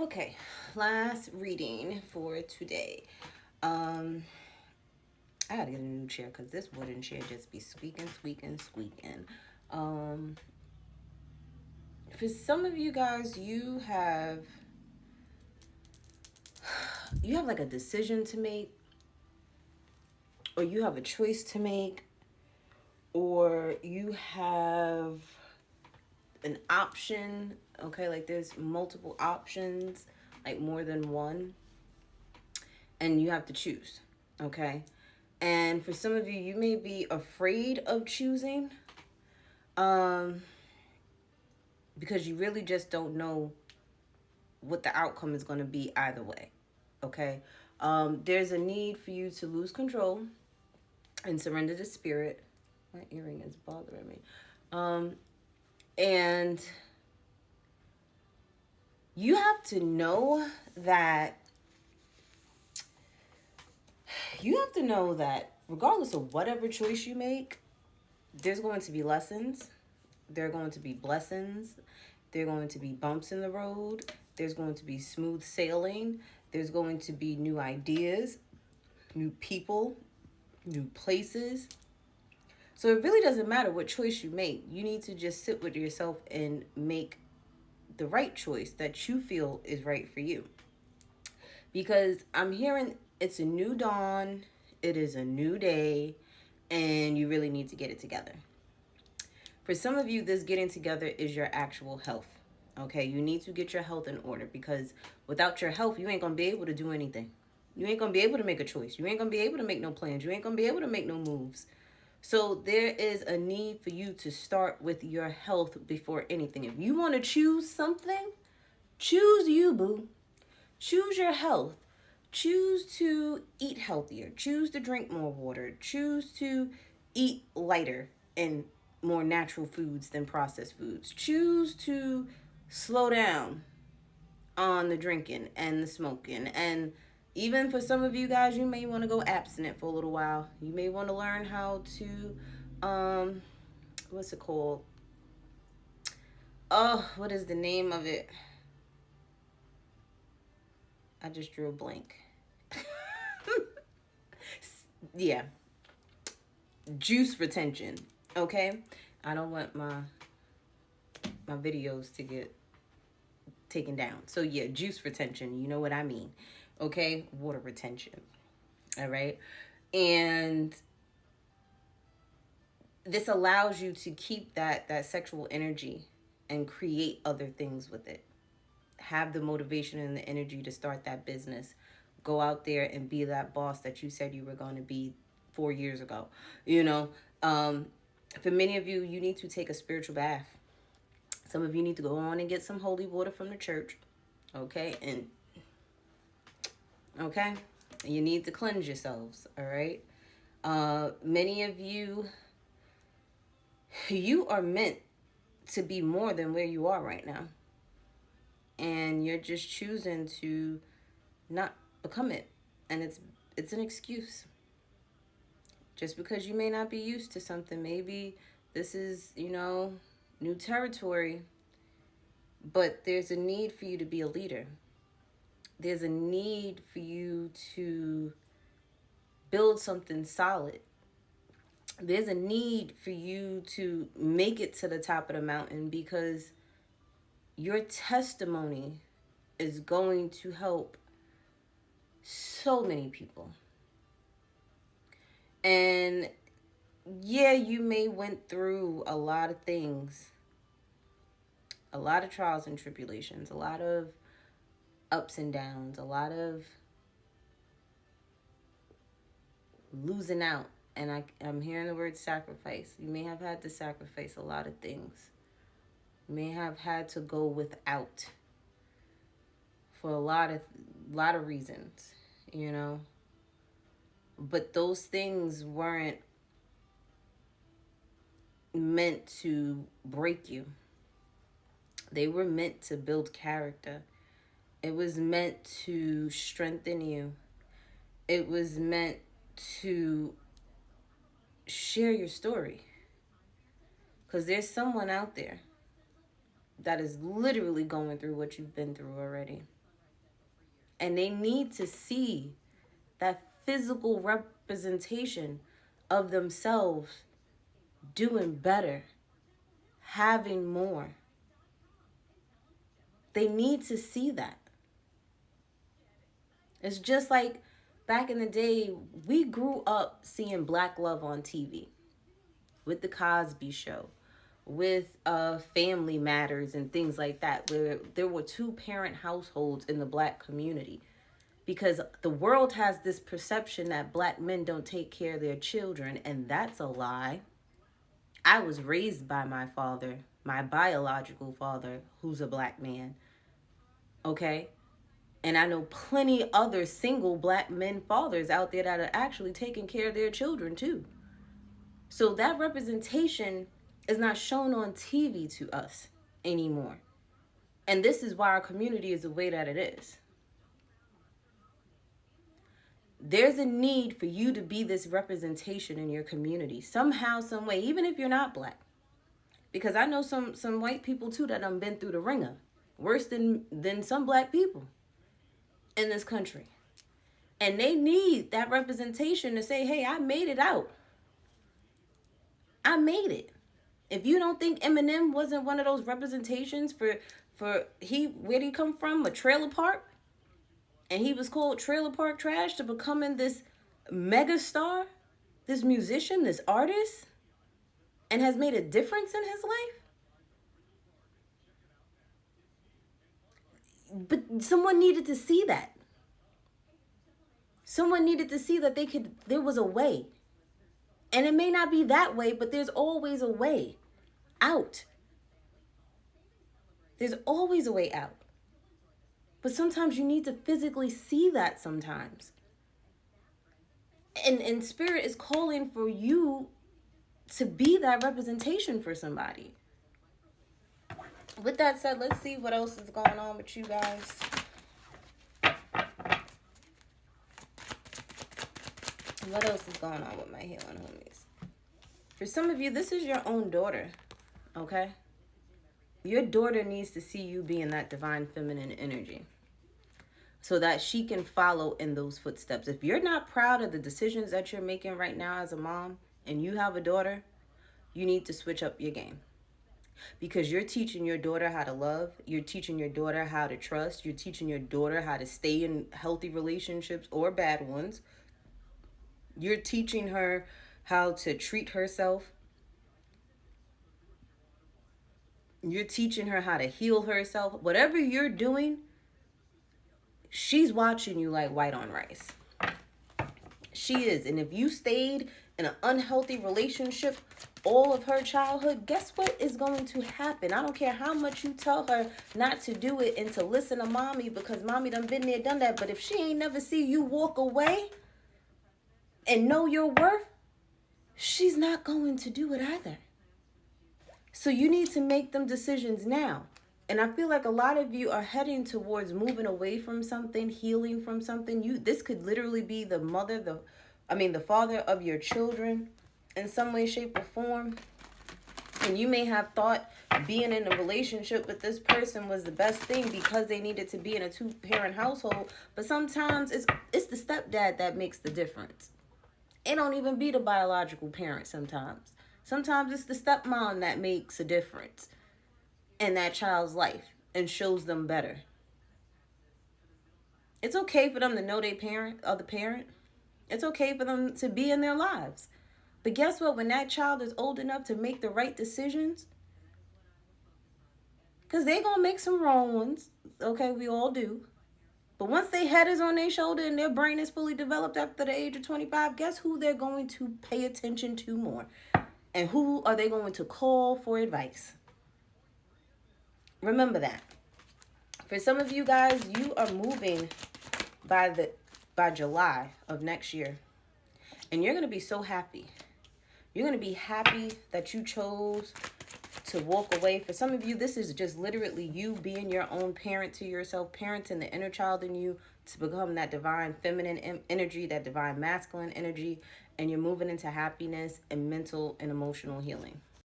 Okay, last reading for today. I gotta get a new chair because this wooden chair just be squeaking, squeaking, squeaking. Um, for some of you guys, you have like a decision to make, or you have a choice to make, or you have an option. Okay, like there's multiple options, like more than one, and you have to choose. Okay, and for some of you, you may be afraid of choosing, um, because you really just don't know what the outcome is going to be either way. Okay, there's a need for you to lose control and surrender to spirit. My earring is bothering me. And you have to know that regardless of whatever choice you make, there's going to be lessons, there are going to be blessings, there are going to be bumps in the road, there's going to be smooth sailing, there's going to be new ideas, new people, new places. So it really doesn't matter what choice you make. You need to just sit with yourself and make the right choice that you feel is right for you. Because I'm hearing it's a new dawn, it is a new day, and you really need to get it together. For some of you, this getting together is your actual health. Okay, you need to get your health in order because without your health, you ain't gonna be able to do anything. You ain't gonna be able to make a choice. You ain't gonna be able to make no plans. You ain't gonna be able to make no moves. So there is a need for you to start with your health before anything. If you want to choose something, choose you, boo. Choose your health. Choose to eat healthier. Choose to drink more water. Choose to eat lighter and more natural foods than processed foods. Choose to slow down on the drinking and the smoking. And even for some of you guys, you may want to go abstinent for a little while. You may want to learn how to, what's it called? Oh, what is the name of it? I just drew a blank. Yeah, juice retention. Okay, I don't want my videos to get taken down. So yeah, juice retention. You know what I mean? Okay, water retention. All right, and this allows you to keep that sexual energy and create other things with it. Have the motivation and the energy to start that business. Go out there and be that boss that you said you were going to be 4 years ago. You know, for many of you, you need to take a spiritual bath. Some of you need to go on and get some holy water from the church. Okay. And okay. You need to cleanse yourselves. All right. Many of you, you are meant to be more than where you are right now. And you're just choosing to not become it. And it's an excuse. Just because you may not be used to something, maybe this is, new territory, but there's a need for you to be a leader. There's a need for you to build something solid. There's a need for you to make it to the top of the mountain because your testimony is going to help so many people. And yeah, you may went through a lot of things, a lot of trials and tribulations, a lot of ups and downs, a lot of losing out. And I'm hearing the word sacrifice. You may have had to sacrifice a lot of things. You may have had to go without for a lot of reasons, But those things weren't meant to break you. They were meant to build character. It was meant to strengthen you. It was meant to share your story. Because there's someone out there that is literally going through what you've been through already. And they need to see that physical representation of themselves doing better, having more. They need to see that. It's just like back in the day, we grew up seeing Black love on TV with the Cosby Show, with Family Matters and things like that, where there were two-parent households in the Black community. Because the world has this perception that Black men don't take care of their children, and that's a lie. I was raised by my father, my biological father, who's a Black man. Okay? And I know plenty other single Black men fathers out there that are actually taking care of their children too. So that representation is not shown on TV to us anymore. And this is why our community is the way that it is. There's a need for you to be this representation in your community somehow, some way, even if you're not Black. Because I know some white people too that done been through the ringer, worse than some Black people in this country. And they need that representation to say, hey, I made it out. I made it. If you don't think Eminem wasn't one of those representations for where'd he come from? A trailer park? And he was called Trailer Park Trash to becoming this mega star, this musician, this artist, and has made a difference in his life. But someone needed to see that. Someone needed to see that there was a way. And it may not be that way, but there's always a way out. There's always a way out. But sometimes you need to physically see that sometimes. And Spirit is calling for you to be that representation for somebody. With that said, let's see what else is going on with you guys. What else is going on with my healing homies? For some of you, this is your own daughter, okay? Your daughter needs to see you being that divine feminine energy so that she can follow in those footsteps. If you're not proud of the decisions that you're making right now as a mom and you have a daughter, you need to switch up your game. Because you're teaching your daughter how to love. You're teaching your daughter how to trust. You're teaching your daughter how to stay in healthy relationships or bad ones. You're teaching her how to treat herself. You're teaching her how to heal herself. Whatever you're doing, she's watching you like white on rice. She is. And if you stayed in an unhealthy relationship all of her childhood, guess what is going to happen? I don't care how much you tell her not to do it and to listen to mommy because mommy done been there, done that. But if she ain't never see you walk away and know your worth, she's not going to do it either. So you need to make them decisions now. And I feel like a lot of you are heading towards moving away from something, healing from something. This could literally be the father of your children in some way, shape, or form. And you may have thought being in a relationship with this person was the best thing because they needed to be in a two-parent household. But sometimes it's the stepdad that makes the difference. It don't even be the biological parent sometimes. Sometimes it's the stepmom that makes a difference in that child's life and shows them better. It's okay for them to know their parent or the parent. It's okay for them to be in their lives. But guess what? When that child is old enough to make the right decisions, because they're going to make some wrong ones. Okay, we all do. But once their head is on their shoulder and their brain is fully developed after the age of 25, guess who they're going to pay attention to more? And who are they going to call for advice? Remember that. For some of you guys, you are moving by July of next year. And you're going to be so happy. You're going to be happy that you chose to walk away. For some of you, this is just literally you being your own parent to yourself, parenting the inner child in you to become that divine feminine energy, that divine masculine energy, and you're moving into happiness and mental and emotional healing.